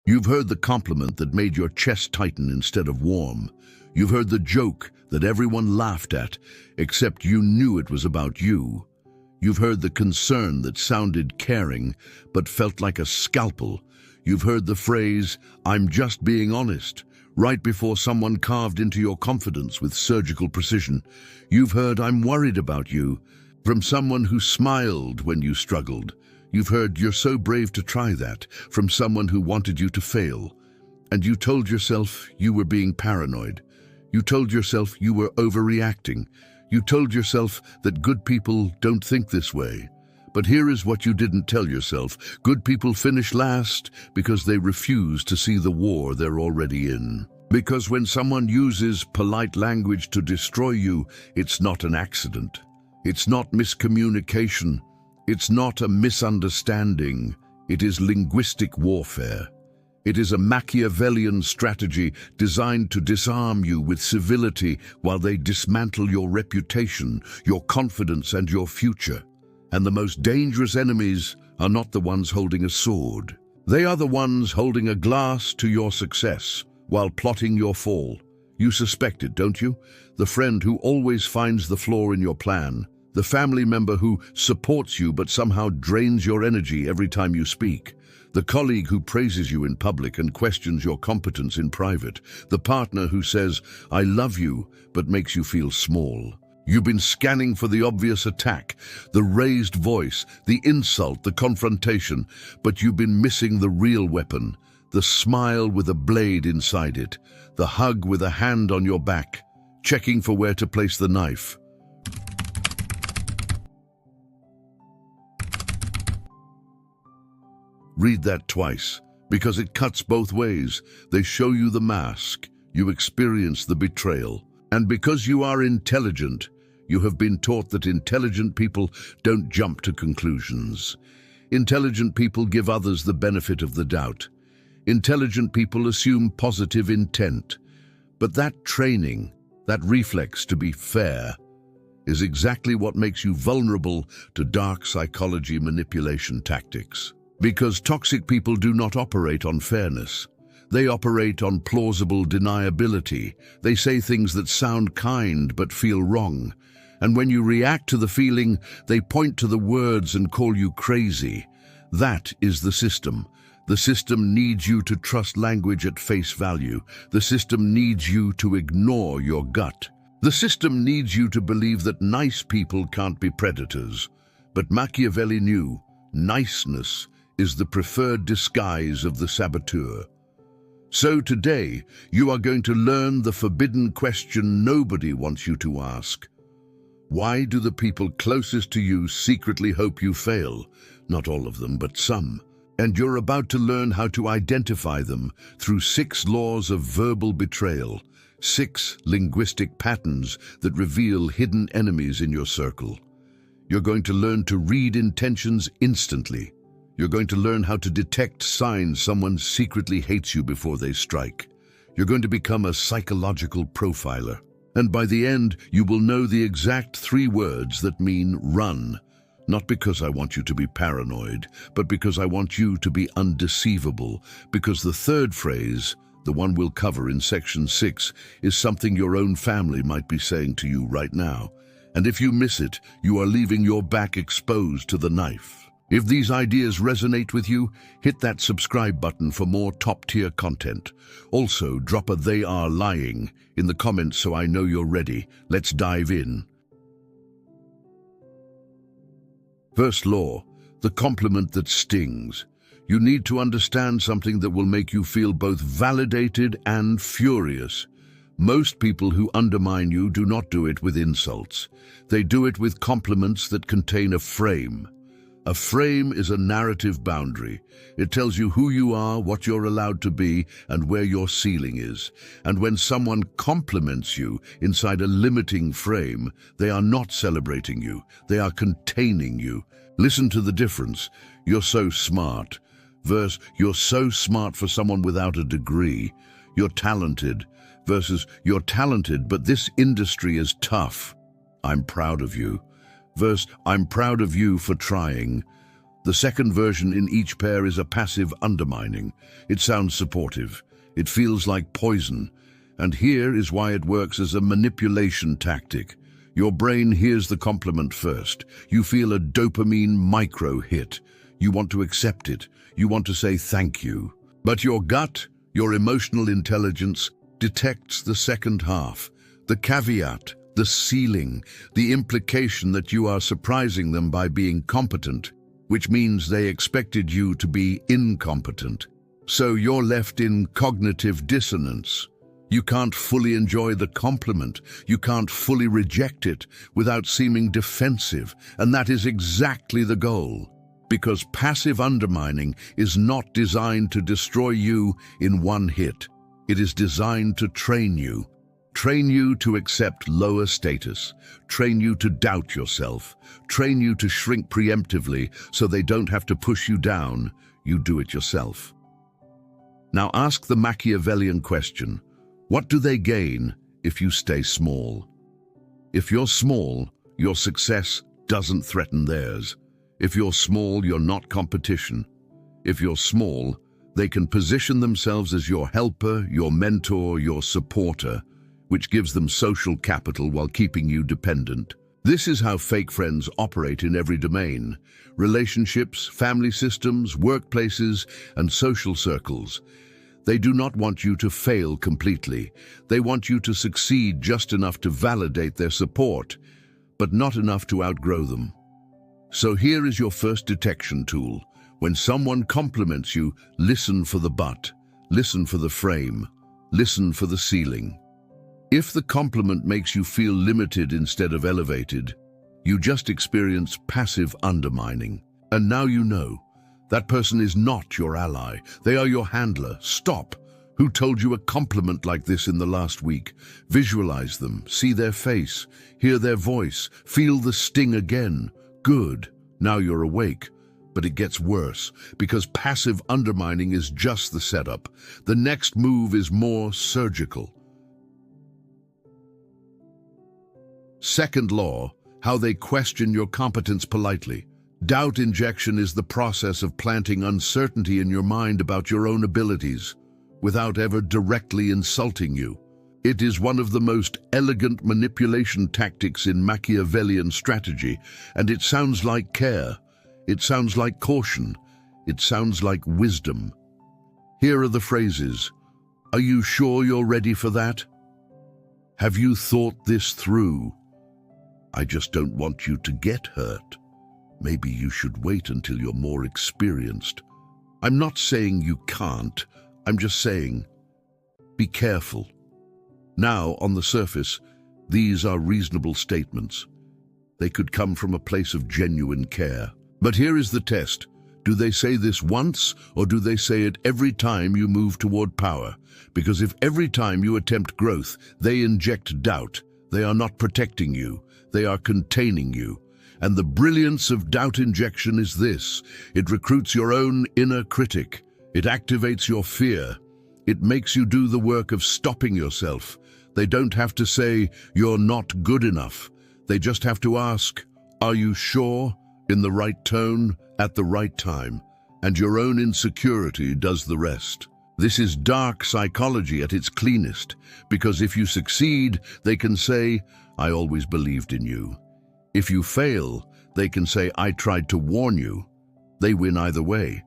You've heard the compliment that made your chest tighten instead of warm. You've heard the joke that everyone laughed at, except you knew it was about you. You've heard the concern that sounded caring, but felt like a scalpel. You've heard the phrase, "I'm just being honest," right before someone carved into your confidence with surgical precision. You've heard, "I'm worried about you," from someone who smiled when you struggled. You've heard, "You're so brave to try that," from someone who wanted you to fail. And you told yourself you were being paranoid. You told yourself you were overreacting. You told yourself that good people don't think this way. But here is what you didn't tell yourself. Good people finish last because they refuse to see the war they're already in. Because when someone uses polite language to destroy you, it's not an accident. It's not miscommunication. It's not a misunderstanding. It is linguistic warfare. It is a Machiavellian strategy designed to disarm you with civility while they dismantle your reputation, your confidence, and your future. And the most dangerous enemies are not the ones holding a sword. They are the ones holding a glass to your success while plotting your fall. You suspect it, don't you? The friend who always finds the flaw in your plan. The family member who supports you but somehow drains your energy every time you speak. The colleague who praises you in public and questions your competence in private. The partner who says, "I love you," but makes you feel small. You've been scanning for the obvious attack, the raised voice, the insult, the confrontation, but you've been missing the real weapon, the smile with a blade inside it, the hug with a hand on your back, checking for where to place the knife. Read that twice, because it cuts both ways. They show you the mask, you experience the betrayal. And because you are intelligent, you have been taught that intelligent people don't jump to conclusions. Intelligent people give others the benefit of the doubt. Intelligent people assume positive intent. But that training, that reflex to be fair, is exactly what makes you vulnerable to dark psychology manipulation tactics. Because toxic people do not operate on fairness. They operate on plausible deniability. They say things that sound kind but feel wrong. And when you react to the feeling, they point to the words and call you crazy. That is the system. The system needs you to trust language at face value. The system needs you to ignore your gut. The system needs you to believe that nice people can't be predators. But Machiavelli knew niceness is the preferred disguise of the saboteur. So today, you are going to learn the forbidden question nobody wants you to ask. Why do the people closest to you secretly hope you fail? Not all of them, but some. And you're about to learn how to identify them through 6 laws of verbal betrayal, 6 linguistic patterns that reveal hidden enemies in your circle. You're going to learn to read intentions instantly. You're going to learn how to detect signs someone secretly hates you before they strike. You're going to become a psychological profiler. And by the end, you will know the exact 3 words that mean run. Not because I want you to be paranoid, but because I want you to be undeceivable. Because the 3rd phrase, the one we'll cover in section 6, is something your own family might be saying to you right now. And if you miss it, you are leaving your back exposed to the knife. If these ideas resonate with you, hit that subscribe button for more top-tier content. Also, drop a "they are lying" in the comments so I know you're ready. Let's dive in. First law, the compliment that stings. You need to understand something that will make you feel both validated and furious. Most people who undermine you do not do it with insults. They do it with compliments that contain a frame. A frame is a narrative boundary. It tells you who you are, what you're allowed to be, and where your ceiling is. And when someone compliments you inside a limiting frame, they are not celebrating you. They are containing you. Listen to the difference. "You're so smart" versus "you're so smart for someone without a degree." "You're talented" versus "you're talented, but this industry is tough." "I'm proud of you" versus "I'm proud of you for trying." The second version in each pair is a passive undermining. It sounds supportive. It feels like poison. And here is why it works as a manipulation tactic. Your brain hears the compliment first. You feel a dopamine micro hit. You want to accept it. You want to say thank you. But your gut, your emotional intelligence, detects the second half, the caveat, the ceiling, the implication that you are surprising them by being competent, which means they expected you to be incompetent. So you're left in cognitive dissonance. You can't fully enjoy the compliment. You can't fully reject it without seeming defensive. And that is exactly the goal. Because passive undermining is not designed to destroy you in one hit. It is designed to train you. Train you to accept lower status. Train you to doubt yourself. Train you to shrink preemptively so they don't have to push you down. You do it yourself. Now ask the Machiavellian question. What do they gain if you stay small? If you're small, your success doesn't threaten theirs. If you're small, you're not competition. If you're small, they can position themselves as your helper, your mentor, your supporter, which gives them social capital while keeping you dependent. This is how fake friends operate in every domain: relationships, family systems, workplaces, and social circles. They do not want you to fail completely. They want you to succeed just enough to validate their support, but not enough to outgrow them. So here is your first detection tool. When someone compliments you, listen for the but, listen for the frame, listen for the ceiling. If the compliment makes you feel limited instead of elevated, you just experience passive undermining. And now you know. That person is not your ally. They are your handler. Stop. Who told you a compliment like this in the last week? Visualize them, see their face, hear their voice, feel the sting again. Good. Now you're awake. But it gets worse, because passive undermining is just the setup. The next move is more surgical. Second law, how they question your competence politely. Doubt injection is the process of planting uncertainty in your mind about your own abilities, without ever directly insulting you. It is one of the most elegant manipulation tactics in Machiavellian strategy, and it sounds like care. It sounds like caution. It sounds like wisdom. Here are the phrases. Are you sure you're ready for that? Have you thought this through? I just don't want you to get hurt. Maybe you should wait until you're more experienced. I'm not saying you can't. I'm just saying, be careful. Now, on the surface, these are reasonable statements. They could come from a place of genuine care. But here is the test. Do they say this once, or do they say it every time you move toward power? Because if every time you attempt growth, they inject doubt, they are not protecting you, they are containing you. And the brilliance of doubt injection is this: it recruits your own inner critic. It activates your fear. It makes you do the work of stopping yourself. They don't have to say, you're not good enough. They just have to ask, are you sure? In the right tone, at the right time. And your own insecurity does the rest. This is dark psychology at its cleanest, because if you succeed, they can say, I always believed in you. If you fail, they can say, I tried to warn you. They win either way.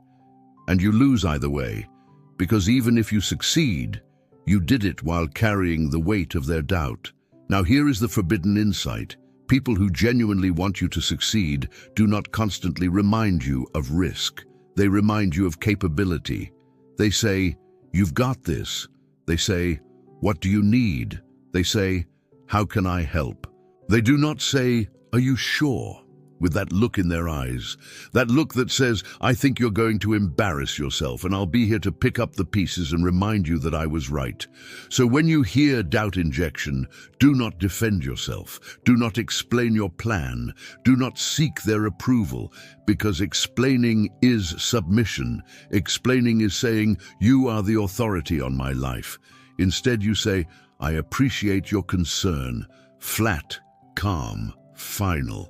And you lose either way, because even if you succeed, you did it while carrying the weight of their doubt. Now here is the forbidden insight. People who genuinely want you to succeed do not constantly remind you of risk. They remind you of capability. They say, you've got this. They say, what do you need? They say, how can I help? They do not say, are you sure? With that look in their eyes, that look that says, I think you're going to embarrass yourself, and I'll be here to pick up the pieces and remind you that I was right. So when you hear doubt injection, do not defend yourself. Do not explain your plan. Do not seek their approval, because explaining is submission. Explaining is saying, you are the authority on my life. Instead you say, I appreciate your concern. Flat, calm, final.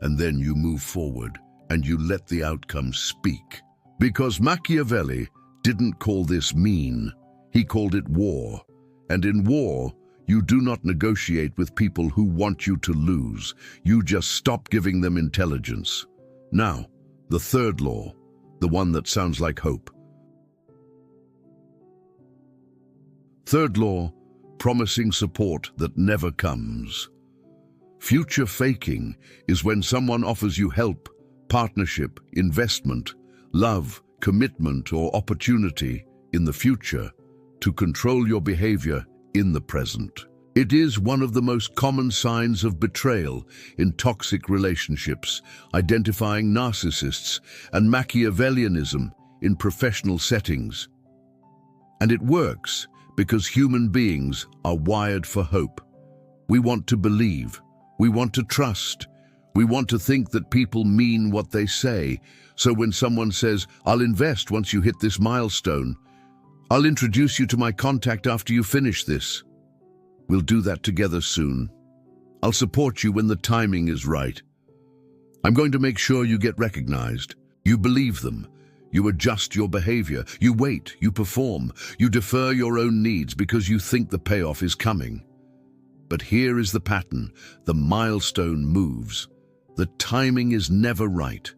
And then you move forward. and you let the outcome speak. Because Machiavelli didn't call this mean, he called it war. And in war, you do not negotiate with people who want you to lose. You just stop giving them intelligence. Now, the third law, the one that sounds like hope. Third law, promising support that never comes. Future faking is when someone offers you help, partnership, investment, love, commitment, or opportunity in the future to control your behavior in the present. It is one of the most common signs of betrayal in toxic relationships, identifying narcissists and Machiavellianism in professional settings. And it works because human beings are wired for hope. We want to believe, we want to trust, we want to think that people mean what they say. So when someone says, "I'll invest once you hit this milestone," "I'll introduce you to my contact after you finish this," "We'll do that together soon," "I'll support you when the timing is right," "I'm going to make sure you get recognized," you believe them. You adjust your behavior, you wait, you perform, you defer your own needs because you think the payoff is coming. But here is the pattern: the milestone moves. The timing is never right.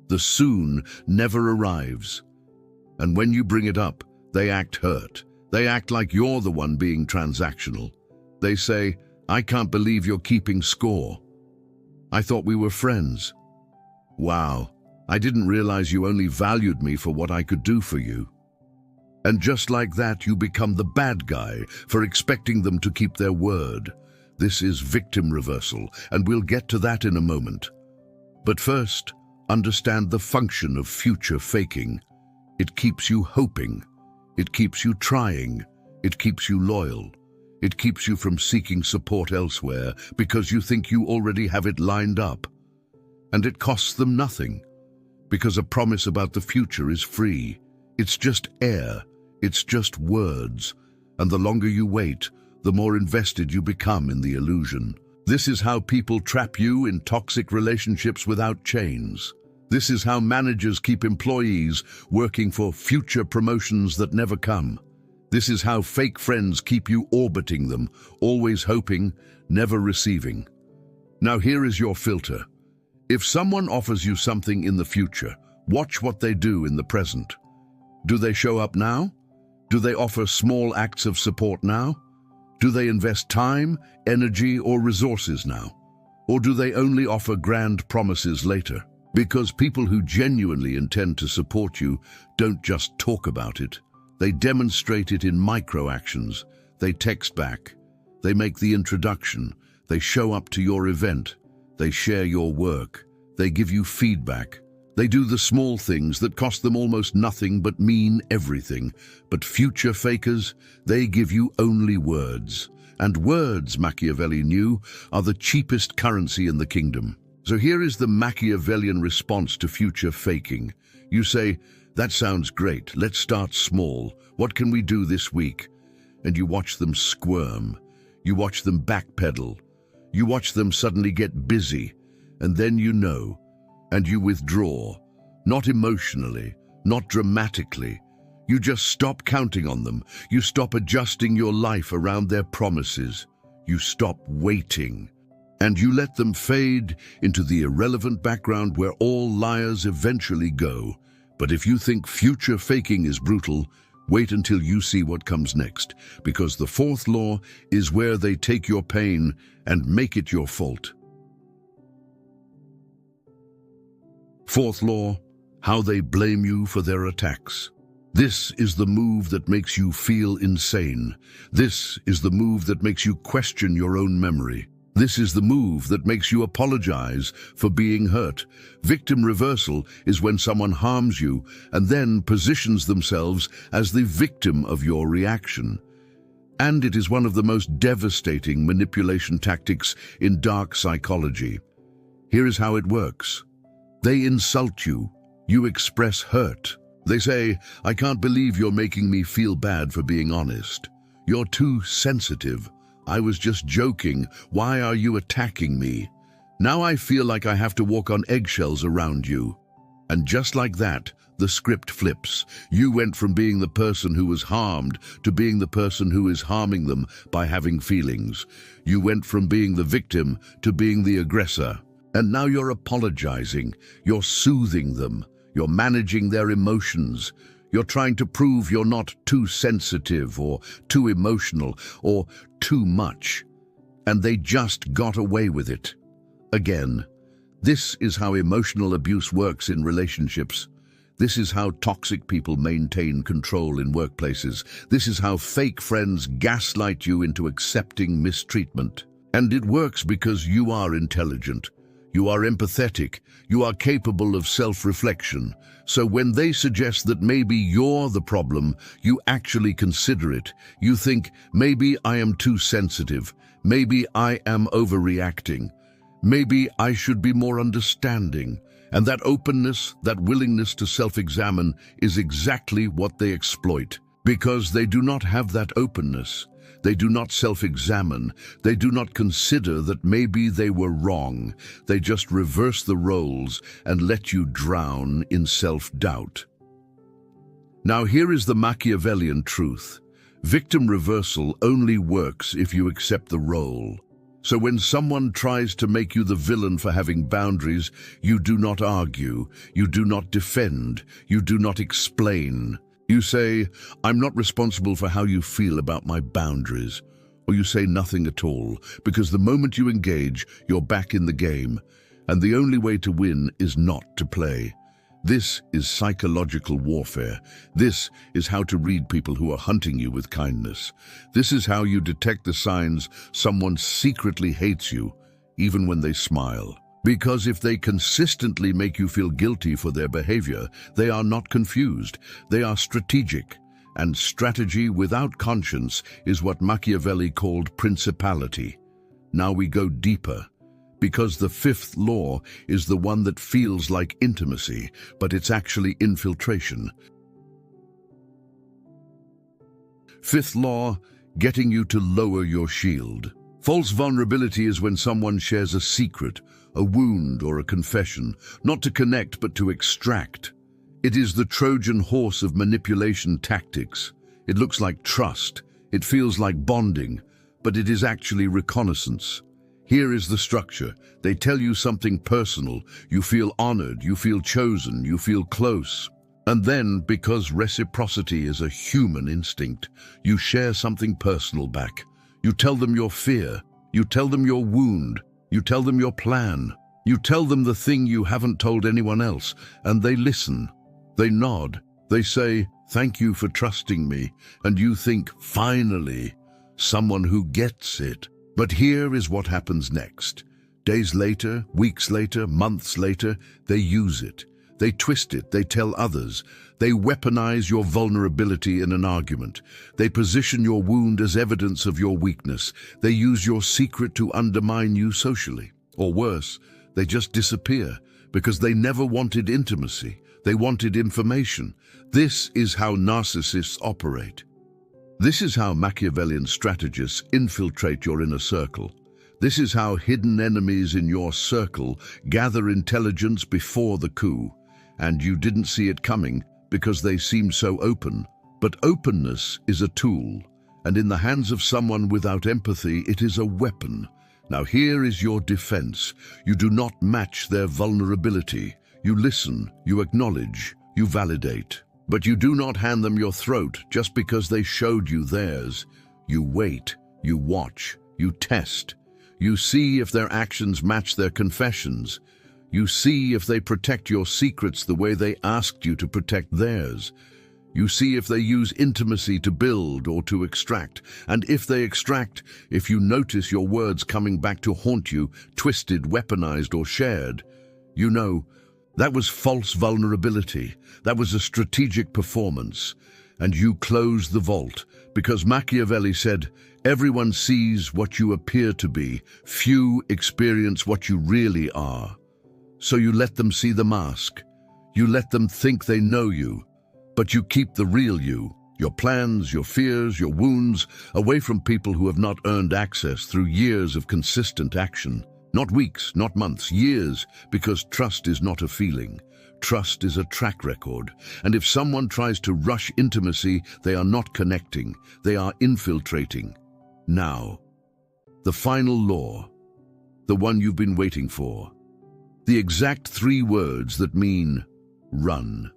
The soon never arrives. And when you bring it up, they act hurt. They act like you're the one being transactional. They say, "I can't believe you're keeping score. I thought we were friends. Wow, I didn't realize you only valued me for what I could do for you." And just like that, you become the bad guy for expecting them to keep their word. This is victim reversal, and we'll get to that in a moment. But first, understand the function of future faking. It keeps you hoping. It keeps you trying. It keeps you loyal. It keeps you from seeking support elsewhere because you think you already have it lined up. And it costs them nothing, because a promise about the future is free. It's just air. It's just words. And the longer you wait, the more invested you become in the illusion. This is how people trap you in toxic relationships without chains. This is how managers keep employees working for future promotions that never come. This is how fake friends keep you orbiting them, always hoping, never receiving. Now here is your filter. If someone offers you something in the future, watch what they do in the present. Do they show up now? Do they offer small acts of support now? Do they invest time, energy, or resources now? Or do they only offer grand promises later? Because people who genuinely intend to support you don't just talk about it. They demonstrate it in micro-actions. They text back. They make the introduction. They show up to your event. They share your work. They give you feedback. They do the small things that cost them almost nothing but mean everything. But future fakers, they give you only words. And words, Machiavelli knew, are the cheapest currency in the kingdom. So here is the Machiavellian response to future faking. You say, "That sounds great. Let's start small. What can we do this week?" And you watch them squirm. You watch them backpedal. You watch them suddenly get busy. And then you know. And you withdraw. Not emotionally, not dramatically. You just stop counting on them. You stop adjusting your life around their promises. You stop waiting. And you let them fade into the irrelevant background where all liars eventually go. But if you think future faking is brutal, wait until you see what comes next, because the fourth law is where they take your pain and make it your fault. Fourth law, how they blame you for their attacks. This is the move that makes you feel insane. This is the move that makes you question your own memory. This is the move that makes you apologize for being hurt. Victim reversal is when someone harms you and then positions themselves as the victim of your reaction. And it is one of the most devastating manipulation tactics in dark psychology. Here is how it works. They insult you. You express hurt. They say, "I can't believe you're making me feel bad for being honest. You're too sensitive. I was just joking. Why are you attacking me?" Now I feel like I have to walk on eggshells around you. And just like that, the script flips. You went from being the person who was harmed to being the person who is harming them by having feelings. You went from being the victim to being the aggressor. And now you're apologizing. You're soothing them. You're managing their emotions. You're trying to prove you're not too sensitive or too emotional or too much. And they just got away with it. Again, this is how emotional abuse works in relationships. This is how toxic people maintain control in workplaces. This is how fake friends gaslight you into accepting mistreatment. And it works because you are intelligent. You are empathetic. You are capable of self-reflection. So when they suggest that maybe you're the problem, you actually consider it. You think, maybe I am too sensitive. Maybe I am overreacting. Maybe I should be more understanding. And that openness, that willingness to self-examine is exactly what they exploit. Because they do not have that openness. They do not self-examine. They do not consider that maybe they were wrong. They just reverse the roles and let you drown in self-doubt. Now here is the Machiavellian truth. Victim reversal only works if you accept the role. So when someone tries to make you the villain for having boundaries, you do not argue, you do not defend, you do not explain. You say, I'm not responsible for how you feel about my boundaries. Or you say nothing at all, because the moment you engage, you're back in the game. And the only way to win is not to play. This is psychological warfare. This is how to read people who are hunting you with kindness. This is how you detect the signs someone secretly hates you, even when they smile. Because if they consistently make you feel guilty for their behavior, they are not confused. They are strategic. And strategy without conscience is what Machiavelli called principality. Now we go deeper. Because the fifth law is the one that feels like intimacy, but it's actually infiltration. Fifth law, getting you to lower your shield. False vulnerability is when someone shares a secret, a wound or a confession, not to connect but to extract. It is the Trojan horse of manipulation tactics. It looks like trust, it feels like bonding, but it is actually reconnaissance. Here is the structure. They tell you something personal. You feel honored, you feel chosen, you feel close. And then, because reciprocity is a human instinct, you share something personal back. You tell them your fear. You tell them your wound. You tell them your plan. You tell them the thing you haven't told anyone else, and they listen. They nod. They say, thank you for trusting me. And you think, finally, someone who gets it. But here is what happens next. Days later, weeks later, months later, they use it. They twist it, they tell others. They weaponize your vulnerability in an argument. They position your wound as evidence of your weakness. They use your secret to undermine you socially. Or worse, they just disappear because they never wanted intimacy. They wanted information. This is how narcissists operate. This is how Machiavellian strategists infiltrate your inner circle. This is how hidden enemies in your circle gather intelligence before the coup. And you didn't see it coming because they seemed so open. But openness is a tool, and in the hands of someone without empathy, it is a weapon. Now here is your defense. You do not match their vulnerability. You listen, you acknowledge, you validate. But you do not hand them your throat just because they showed you theirs. You wait, you watch, you test. You see if their actions match their confessions. You see if they protect your secrets the way they asked you to protect theirs. You see if they use intimacy to build or to extract. And if they extract, if you notice your words coming back to haunt you, twisted, weaponized, or shared, you know, that was false vulnerability. That was a strategic performance. And you closed the vault because Machiavelli said, everyone sees what you appear to be. Few experience what you really are. So you let them see the mask. You let them think they know you. But you keep the real you, your plans, your fears, your wounds, away from people who have not earned access through years of consistent action. Not weeks, not months, years, because trust is not a feeling. Trust is a track record, and if someone tries to rush intimacy, they are not connecting, they are infiltrating. Now, the final law, the one you've been waiting for. The exact 3 words that mean run.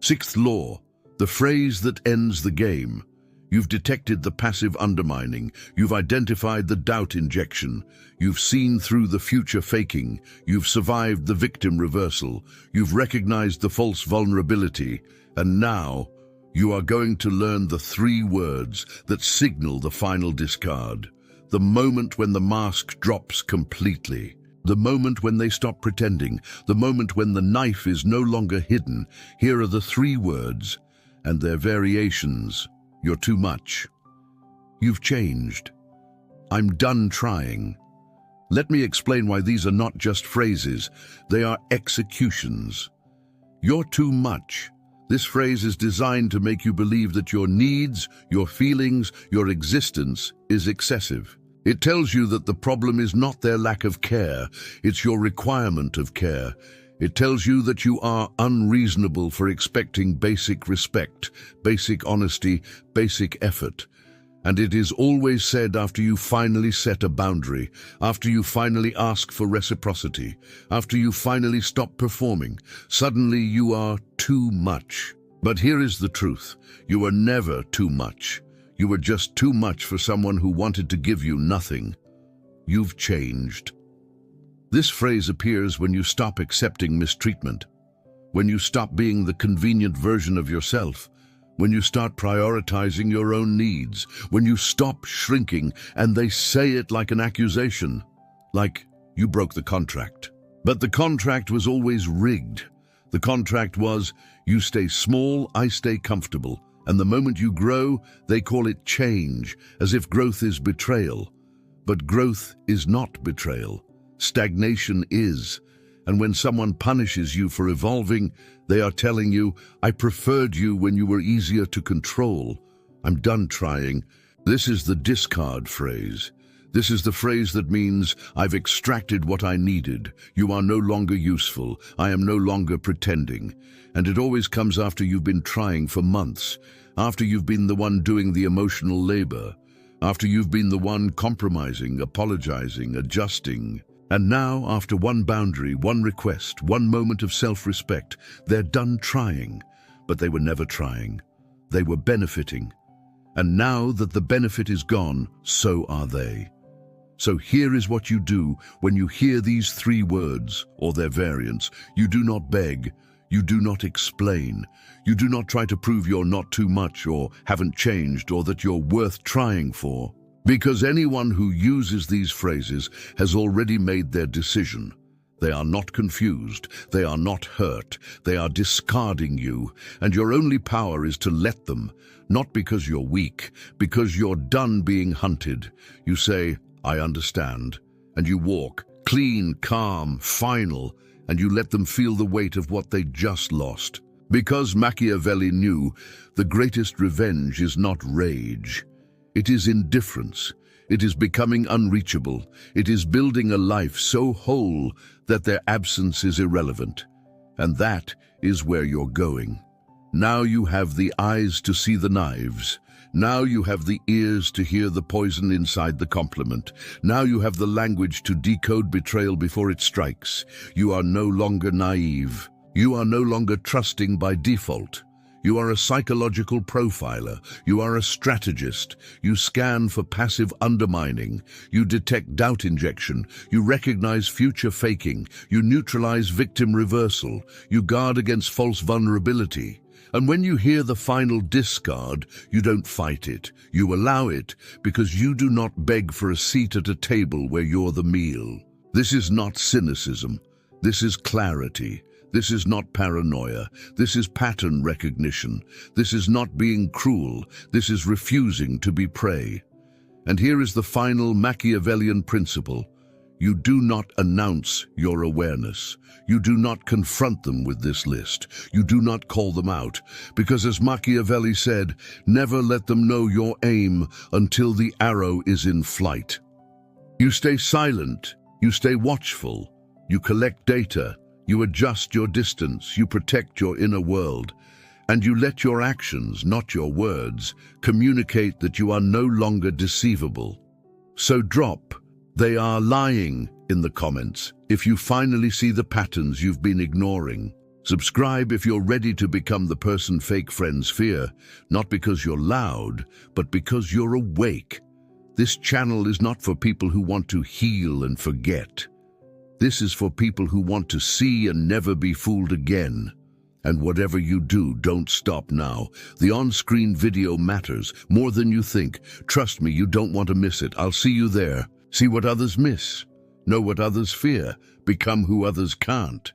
6th law, the phrase that ends the game. You've detected the passive undermining, you've identified the doubt injection, you've seen through the future faking, you've survived the victim reversal, you've recognized the false vulnerability, and now you are going to learn the 3 words that signal the final discard. The moment when the mask drops completely. The moment when they stop pretending. The moment when the knife is no longer hidden. Here are the 3 words, and their variations. You're too much. You've changed. I'm done trying. Let me explain why these are not just phrases. They are executions. You're too much. This phrase is designed to make you believe that your needs, your feelings, your existence is excessive. It tells you that the problem is not their lack of care, it's your requirement of care. It tells you that you are unreasonable for expecting basic respect, basic honesty, basic effort. And it is always said after you finally set a boundary, after you finally ask for reciprocity, after you finally stop performing. Suddenly you are too much. But here is the truth. You were never too much. You were just too much for someone who wanted to give you nothing. You've changed. This phrase appears when you stop accepting mistreatment, when you stop being the convenient version of yourself, when you start prioritizing your own needs, when you stop shrinking, and they say it like an accusation, like you broke the contract. But the contract was always rigged. The contract was, you stay small, I stay comfortable, and the moment you grow, they call it change, as if growth is betrayal. But growth is not betrayal. Stagnation is. And when someone punishes you for evolving, they are telling you, I preferred you when you were easier to control. I'm done trying. This is the discard phrase. This is the phrase that means, I've extracted what I needed. You are no longer useful. I am no longer pretending. And it always comes after you've been trying for months, after you've been the one doing the emotional labor, after you've been the one compromising, apologizing, adjusting. And now, after one boundary, one request, one moment of self-respect, they're done trying. But they were never trying. They were benefiting. And now that the benefit is gone, so are they. So here is what you do when you hear these 3 words, or their variants. You do not beg. You do not explain. You do not try to prove you're not too much or haven't changed or that you're worth trying for. Because anyone who uses these phrases has already made their decision. They are not confused, they are not hurt, they are discarding you, and your only power is to let them, not because you're weak, because you're done being hunted. You say, I understand, and you walk, clean, calm, final, and you let them feel the weight of what they just lost. Because Machiavelli knew the greatest revenge is not rage. It is indifference. It is becoming unreachable. It is building a life so whole that their absence is irrelevant. And that is where you're going. Now you have the eyes to see the knives. Now you have the ears to hear the poison inside the compliment. Now you have the language to decode betrayal before it strikes. You are no longer naive. You are no longer trusting by default. You are a psychological profiler. You are a strategist. You scan for passive undermining. You detect doubt injection. You recognize future faking. You neutralize victim reversal. You guard against false vulnerability. And when you hear the final discard, you don't fight it. You allow it because you do not beg for a seat at a table where you're the meal. This is not cynicism. This is clarity. This is not paranoia. This is pattern recognition. This is not being cruel. This is refusing to be prey. And here is the final Machiavellian principle. You do not announce your awareness. You do not confront them with this list. You do not call them out, because as Machiavelli said, never let them know your aim until the arrow is in flight. You stay silent, you stay watchful, you collect data, you adjust your distance, you protect your inner world, and you let your actions, not your words, communicate that you are no longer deceivable. So drop "they are lying" in the comments if you finally see the patterns you've been ignoring. Subscribe if you're ready to become the person fake friends fear, not because you're loud, but because you're awake. This channel is not for people who want to heal and forget. This is for people who want to see and never be fooled again. And whatever you do, don't stop now. The on-screen video matters more than you think. Trust me, you don't want to miss it. I'll see you there. See what others miss. Know what others fear. Become who others can't.